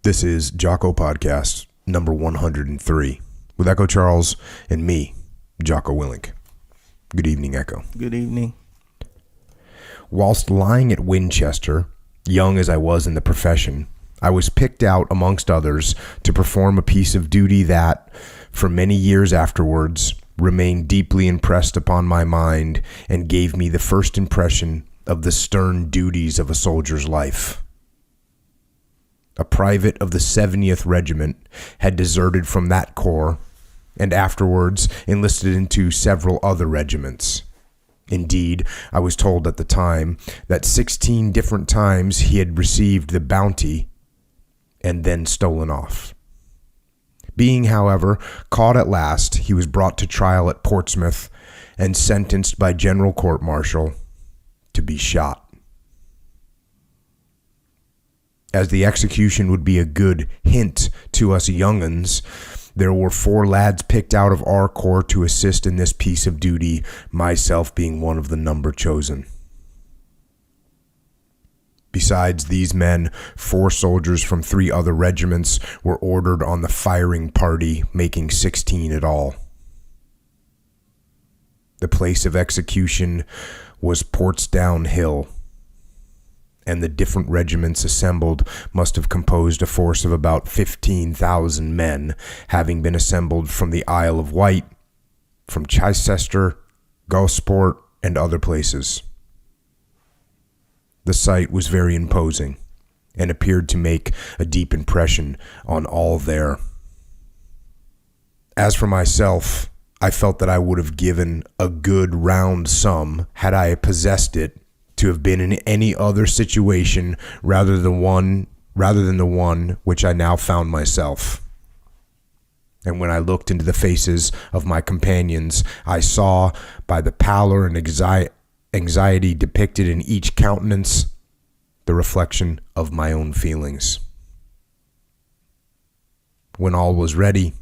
This is Jocko Podcast number 103 with Echo Charles and me, Jocko Willink. Good evening, Echo. Good evening. Whilst lying at Winchester, young as I was in the profession, I was picked out amongst others to perform a piece of duty that, for many years afterwards, remained deeply impressed upon my mind and gave me the first impression of the stern duties of a soldier's life. A private of the 70th Regiment had deserted from that corps and afterwards enlisted into several other regiments. Indeed, I was told at the time that 16 different times he had received the bounty and then stolen off. Being, however, caught at last, he was brought to trial at Portsmouth and sentenced by General Court-Martial to be shot. As the execution would be a good hint to us young'uns, there were 4 lads picked out of our corps to assist in this piece of duty, myself being one of the number chosen. Besides these men, 4 soldiers from 3 other regiments were ordered on the firing party, making 16 at all. The place of execution was Portsdown Hill, and the different regiments assembled must have composed a force of about 15,000 men, having been assembled from the Isle of Wight, from Chichester, Gosport, and other places. The sight was very imposing, and appeared to make a deep impression on all there. As for myself, I felt that I would have given a good round sum, had I possessed it, to have been in any other situation rather than the one which I now found myself. And when I looked into the faces of my companions, I saw, by the pallor and anxiety depicted in each countenance, the reflection of my own feelings. When all was ready,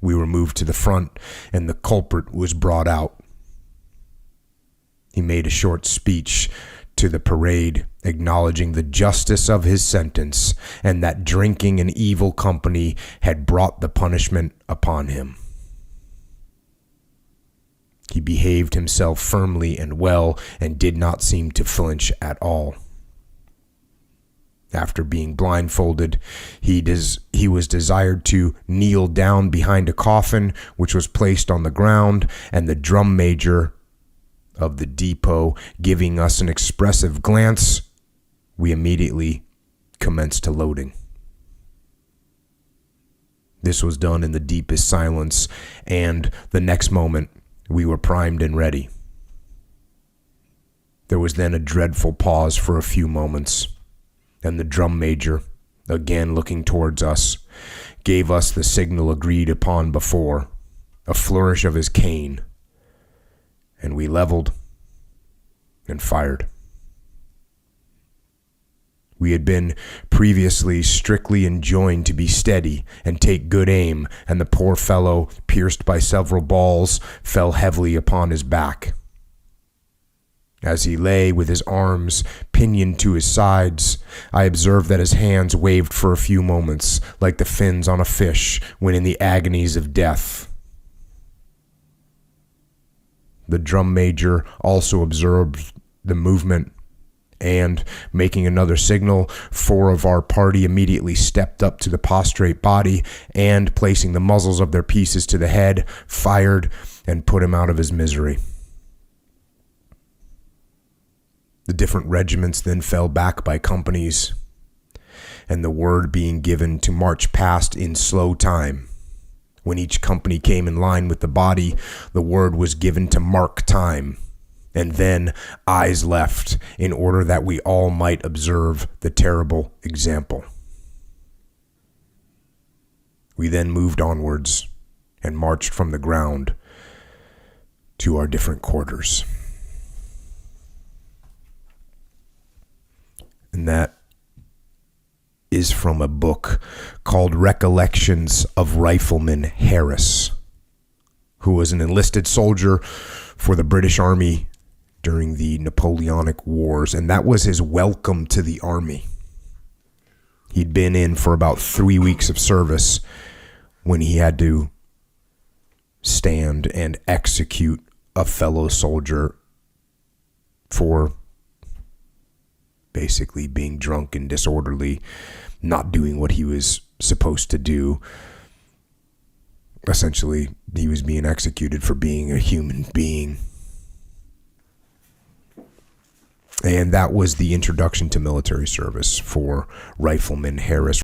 we were moved to the front, and the culprit was brought out. He made a short speech to the parade, acknowledging the justice of his sentence and that drinking and evil company had brought the punishment upon him. He behaved himself firmly and well and did not seem to flinch at all. After being blindfolded, he was desired to kneel down behind a coffin which was placed on the ground, and the drum major of the depot giving us an expressive glance, we immediately commenced to loading. This was done in the deepest silence, and the next moment we were primed and ready. There was then a dreadful pause for a few moments, and the drum major, again looking towards us, gave us the signal agreed upon before, a flourish of his cane, and we leveled and fired. We had been previously strictly enjoined to be steady and take good aim, and the poor fellow, pierced by several balls, fell heavily upon his back. As he lay with his arms pinioned to his sides, I observed that his hands waved for a few moments, like the fins on a fish when in the agonies of death. The drum major also observed the movement, and, making another signal, 4 of our party immediately stepped up to the prostrate body and, placing the muzzles of their pieces to the head, fired and put him out of his misery. The different regiments then fell back by companies, and the word being given to march past in slow time. When each company came in line with the body, the word was given to mark time, and then eyes left in order that we all might observe the terrible example. We then moved onwards and marched from the ground to our different quarters. And that is from a book called Recollections of Rifleman Harris, who was an enlisted soldier for the British Army during the Napoleonic Wars, and that was his welcome to the army. He'd been in for about 3 weeks of service when he had to stand and execute a fellow soldier for basically being drunk and disorderly, not doing what he was supposed to do. Essentially, he was being executed for being a human being. And that was the introduction to military service for Rifleman Harris.